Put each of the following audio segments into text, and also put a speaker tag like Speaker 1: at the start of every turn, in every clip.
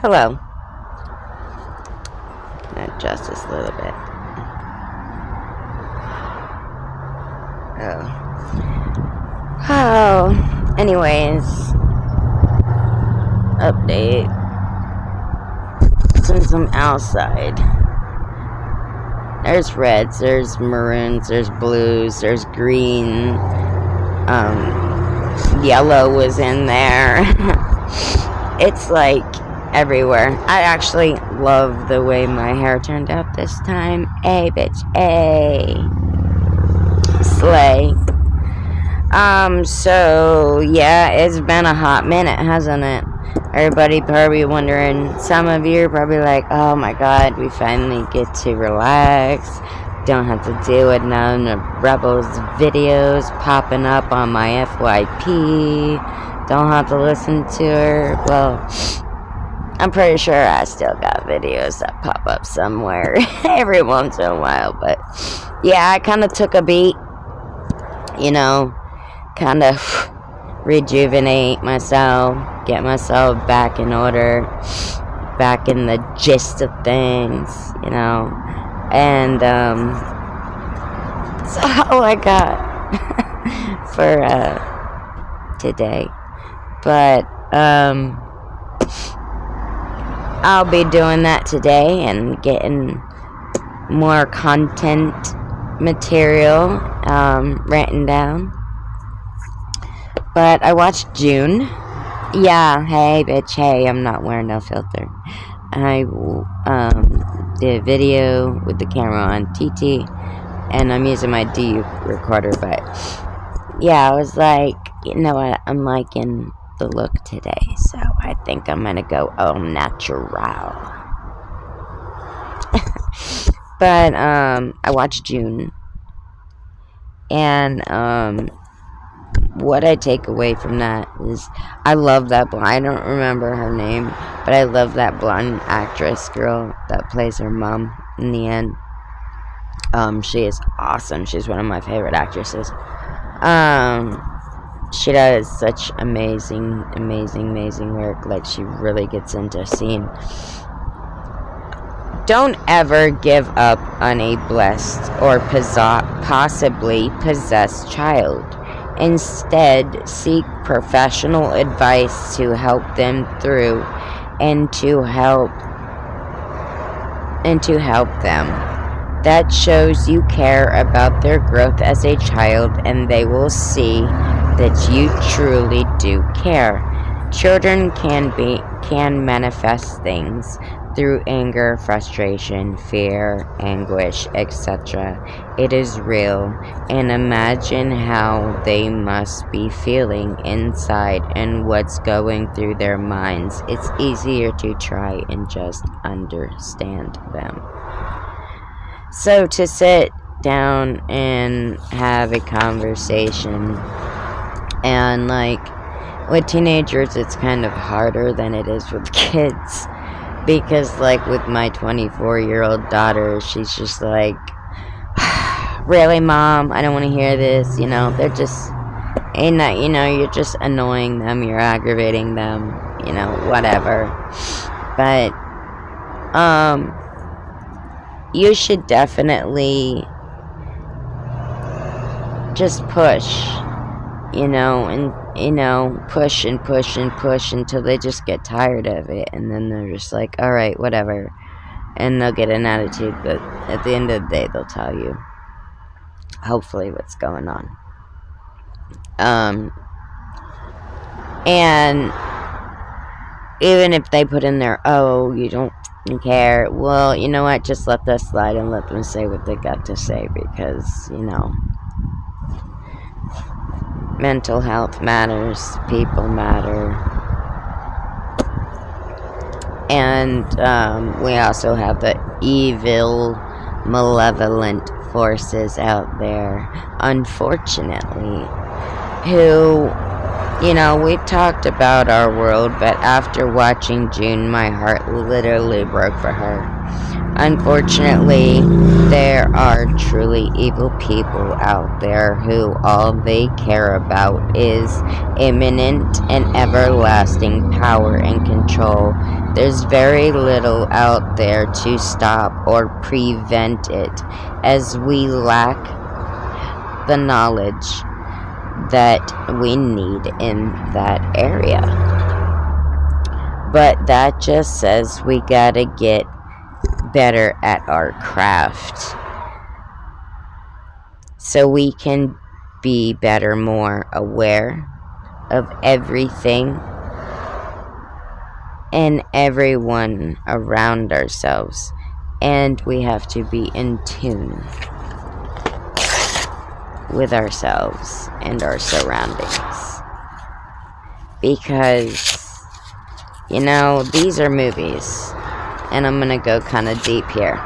Speaker 1: Hello. Adjust this a little bit. Oh. Anyways. Update. Since I'm outside. There's reds, there's maroons, there's blues, there's green. Yellow was in there. It's like everywhere. I actually love the way my hair turned out this time. A bitch, a slay. So yeah, it's been a hot minute, hasn't it? Everybody probably wondering. Some of you are probably like, oh my god, we finally get to relax. Don't have to deal with none of Rebels videos popping up on my FYP. Don't have to listen to her. Well, I'm pretty sure I still got videos that pop up somewhere every once in a while. But yeah, I kind of took a beat, kind of rejuvenate myself, get myself back in order, back in the gist of things, and that's all I got for today. But I'll be doing that today and getting more content material written down. But I watched June. Yeah, hey bitch, hey, I'm not wearing no filter. I did a video with the camera on TT, and I'm using my D recorder, but yeah, I was like, you know what, I'm liking the look today, so I think I'm gonna go au natural. But I watched June, and what I take away from that is I love that blonde. I don't remember her name, but I love that blonde actress girl that plays her mom in the end. She is awesome. She's one of my favorite actresses. She does such amazing work. Like, she really gets into a scene. Don't ever give up on a blessed or possibly possessed child. Instead, seek professional advice to help them through and to help them. That shows you care about their growth as a child, and they will see that you truly do care. Children can manifest things through anger, frustration, fear, anguish, etc. It is real, and imagine how they must be feeling inside and what's going through their minds. It's easier to try and just understand them. So to sit down and have a conversation, and like with teenagers it's kind of harder than it is with kids. Because, like, with my 24-year-old daughter, she's just like, really, Mom? I don't want to hear this. They're just, you're just annoying them. You're aggravating them. Whatever. But, you should definitely just push, and push and push and push until they just get tired of it, and then they're just like, alright, whatever, and they'll get an attitude, but at the end of the day, they'll tell you, hopefully, what's going on. And even if they put in there, oh, you don't care, well, you know what, just let that slide and let them say what they got to say, because, mental health matters, people matter, and we also have the evil, malevolent forces out there, unfortunately, who, we've talked about our world, but after watching June, my heart literally broke for her. Unfortunately, there are truly evil people out there who all they care about is imminent and everlasting power and control, There's very little out there to stop or prevent it, as we lack the knowledge that we need in that area. But that just says we gotta get better at our craft so we can be better, more aware of everything and everyone around ourselves, and we have to be in tune with ourselves and our surroundings, because these are movies, and I'm gonna go kind of deep here.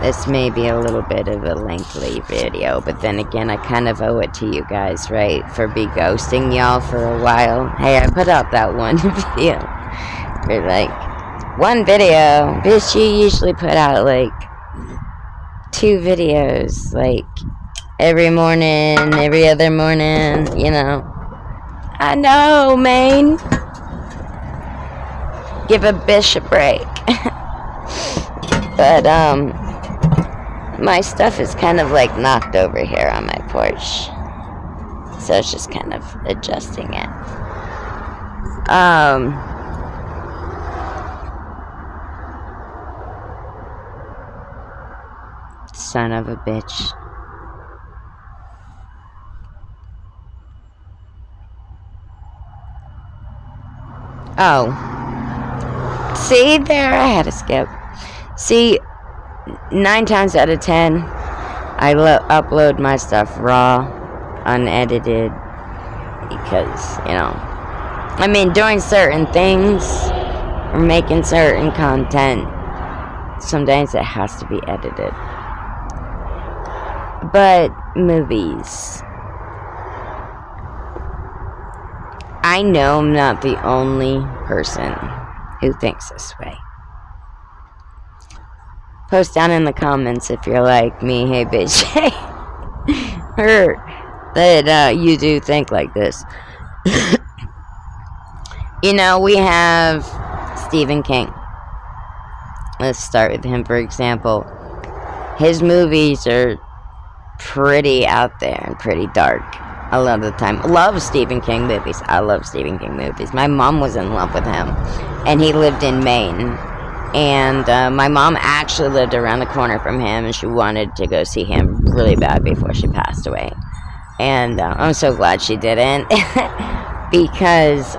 Speaker 1: This may be a little bit of a lengthy video, but then again, I kind of owe it to you guys, right? For be ghosting y'all for a while. Hey, I put out that one video. For like, one video. Bitch, you usually put out like 2 videos. Like, every morning, every other morning, I know, man. Give a bitch a break. But, my stuff is kind of like knocked over here on my porch, so it's just kind of adjusting it. Son of a bitch. Oh, see there, I had to skip. See, 9 times out of 10, I upload my stuff raw, unedited, because, doing certain things, or making certain content, sometimes it has to be edited. But movies, I know I'm not the only person who thinks this way. Post down in the comments if you're like me. Hey, bitch. Heard that you do think like this. We have Stephen King. Let's start with him, for example. His movies are pretty out there and pretty dark a lot of the time. I love Stephen King movies. My mom was in love with him, and he lived in Maine. And my mom actually lived around the corner from him, and she wanted to go see him really bad before she passed away. And I'm so glad she didn't, because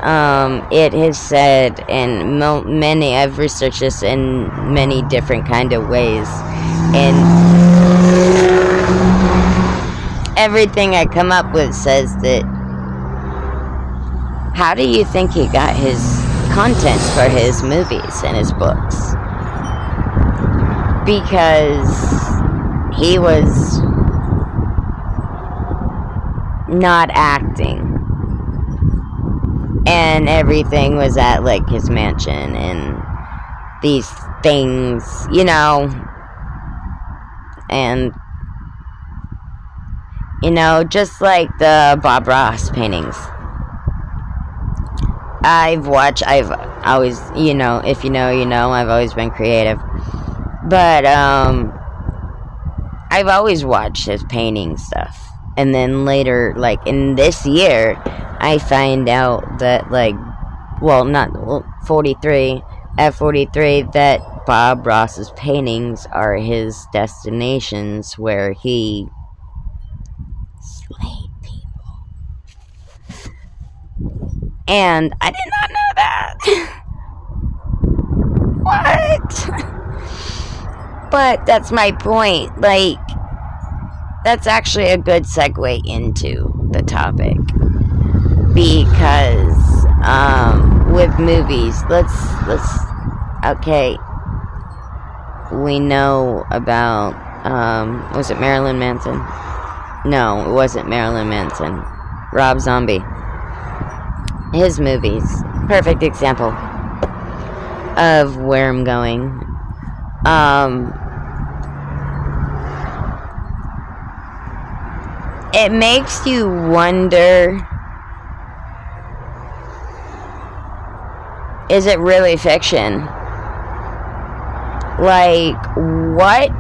Speaker 1: it is said, and I've researched this in many different kind of ways, and everything I come up with says that, how do you think he got his content for his movies and his books? Because he was not acting, and everything was at like his mansion and these things, and just like the Bob Ross paintings. I've always, if you know, I've always been creative. But, I've always watched his painting stuff. And then later, like, in this year, I find out that, like, at 43, that Bob Ross's paintings are his destinations where he slayed people. And I did not know that. What? But that's my point. Like, that's actually a good segue into the topic. Because, with movies, okay, we know about, was it Marilyn Manson? No, it wasn't Marilyn Manson. Rob Zombie. His movies. Perfect example of where I'm going. It makes you wonder Is it really fiction? Like, what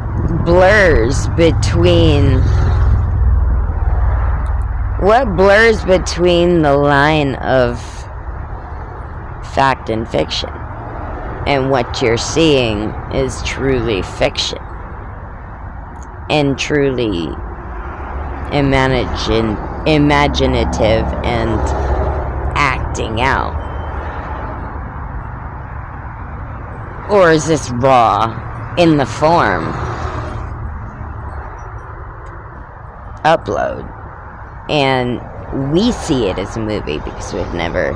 Speaker 1: blurs between the line of fact and fiction, and what you're seeing is truly fiction and truly imaginative and acting out? Or is this raw in the form upload, and we see it as a movie because we've never,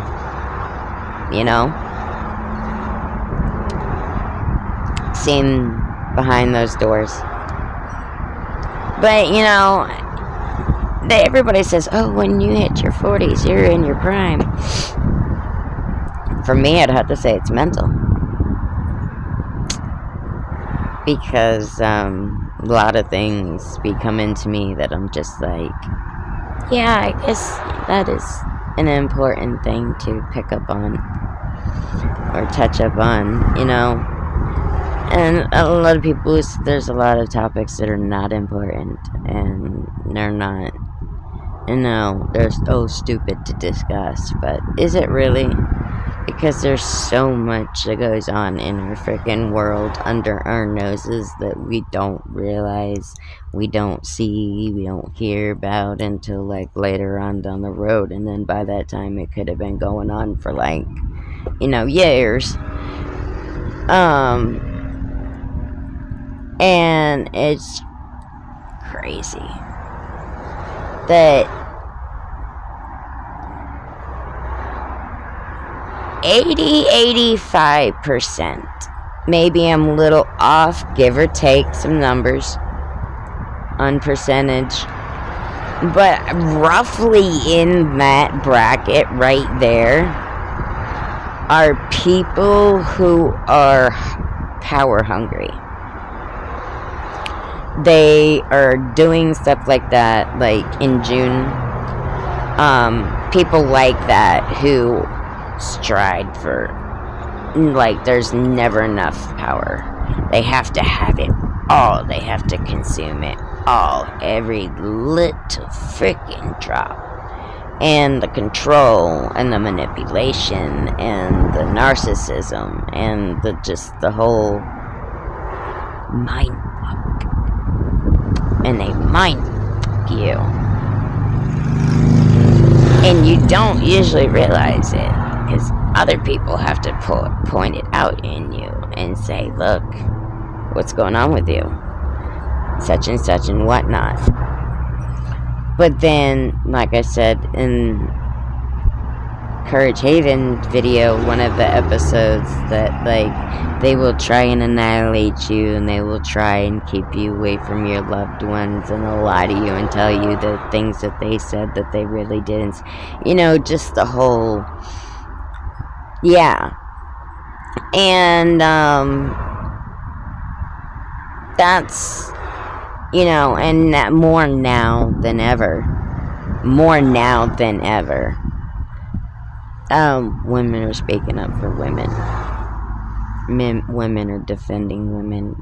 Speaker 1: seen behind those doors? But everybody says, oh, when you hit your 40s, you're in your prime. For me, I'd have to say it's mental. Because a lot of things be coming to me that I'm just like, yeah, I guess that is an important thing to pick up on or touch up on, And a lot of people, there's a lot of topics that are not important, and they're not, they're so stupid to discuss. But is it really? Because there's so much that goes on in our freaking world under our noses that we don't realize, we don't see, we don't hear about until like later on down the road. And then by that time it could have been going on for like, years. And it's crazy that 85%, maybe I'm a little off, give or take some numbers on percentage, but roughly in that bracket right there are people who are power hungry. They are doing stuff like that, like in June. People like that who stride for, like, there's never enough power. They have to have it all. They have to consume it all. Every little freaking drop. And the control and the manipulation and the narcissism and the whole mind fuck. And they mind fuck you. And you don't usually realize it, because other people have to point it out in you and say, look, what's going on with you? Such and such and whatnot. But then, like I said in Courage Haven video, one of the episodes, that like they will try and annihilate you, and they will try and keep you away from your loved ones, and they'll lie to you and tell you the things that they said that they really didn't. Just the whole, yeah. And that's, and that more now than ever. Women are speaking up for women. Women are defending women.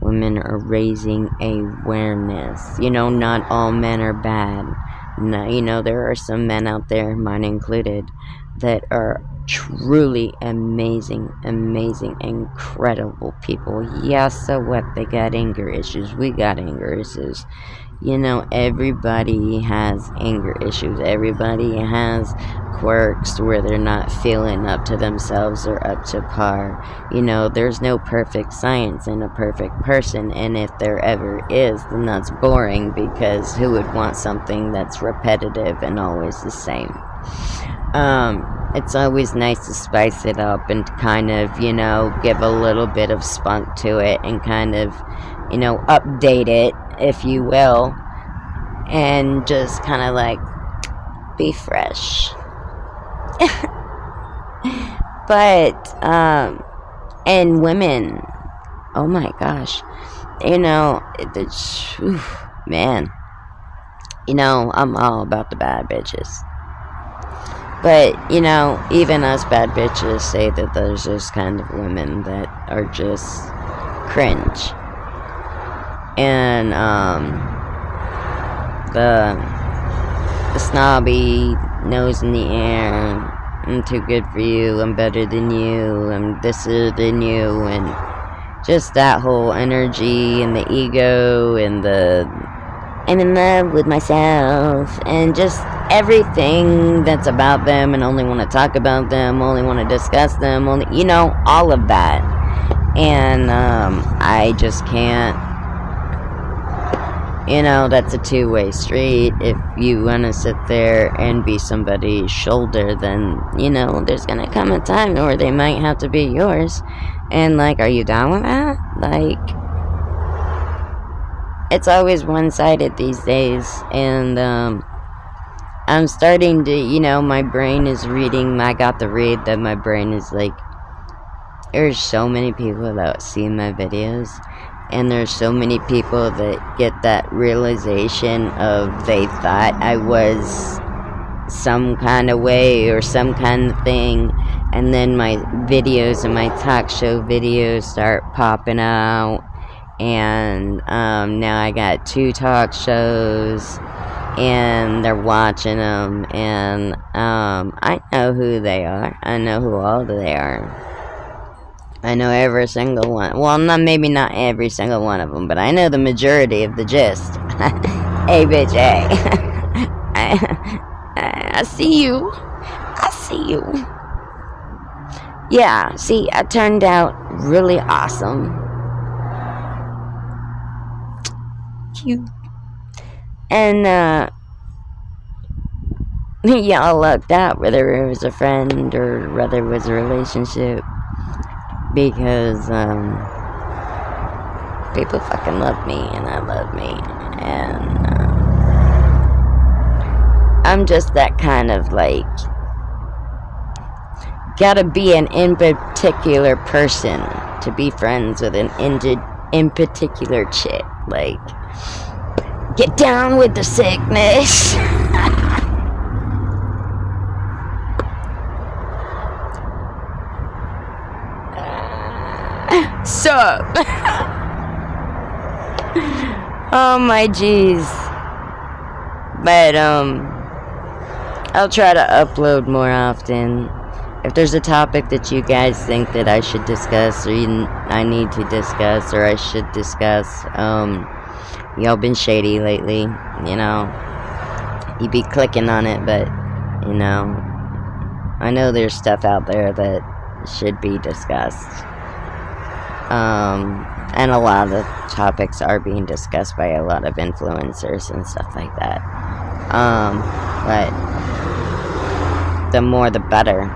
Speaker 1: Women are raising awareness. Not all men are bad. No, there are some men out there, mine included, that are truly amazing, incredible people. Yeah, so what? They got anger issues. We got anger issues. Everybody has anger issues. Everybody has quirks where they're not feeling up to themselves or up to par. There's no perfect science in a perfect person, and if there ever is, then that's boring, because who would want something that's repetitive and always the same? It's always nice to spice it up and kind of, give a little bit of spunk to it and kind of, update it, if you will, and just kind of like be fresh. But, and women, oh my gosh, man, I'm all about the bad bitches. But, you know, even us bad bitches say that there's just kind of women that are just cringe. And, the snobby, nose in the air, I'm too good for you, I'm better than you, I'm thisser than you, and just that whole energy and the ego and the I'm in love with myself and just everything that's about them and only want to talk about them, only want to discuss them, only, you know, all of that. And I just can't, you know, that's a two-way street. If you want to sit there and be somebody's shoulder, then, you know, there's going to come a time where they might have to be yours. And, like, are you down with that? Like, it's always one-sided these days. And, I'm starting to, you know, my brain is reading, I got the read that my brain is like, there's so many people that see my videos, and there's so many people that get that realization of they thought I was some kind of way or some kind of thing, and then my videos and my talk show videos start popping out, and now I got 2 talk shows, and they're watching them, and I know who they are. I know who all they are. I know every single one. Well, maybe not every single one of them, but I know the majority of the gist. Hey, bitch, hey. I see you. I see you. Yeah, see, I turned out really awesome. Cute. And, y'all lucked out, whether it was a friend or whether it was a relationship. Because, people fucking love me, and I love me, and, I'm just that kind of, like, gotta be an in particular person to be friends with an in particular chick, like, get down with the sickness. Sup? Oh my jeez. But I'll try to upload more often. If there's a topic that you guys think that I should discuss, or I need to discuss, or I should discuss, y'all been shady lately, you know. You be clicking on it, but, you know, I know there's stuff out there that should be discussed. And a lot of the topics are being discussed by a lot of influencers and stuff like that. But the more the better,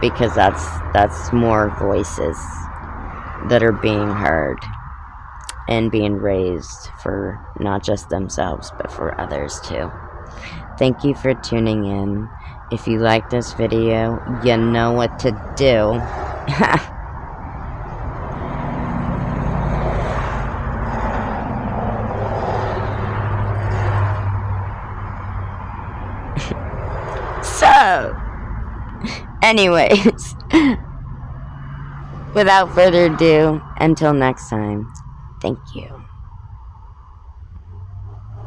Speaker 1: because that's more voices that are being heard and being raised for not just themselves, but for others too. Thank you for tuning in. If you like this video, you know what to do. So, anyways, without further ado, until next time, thank you.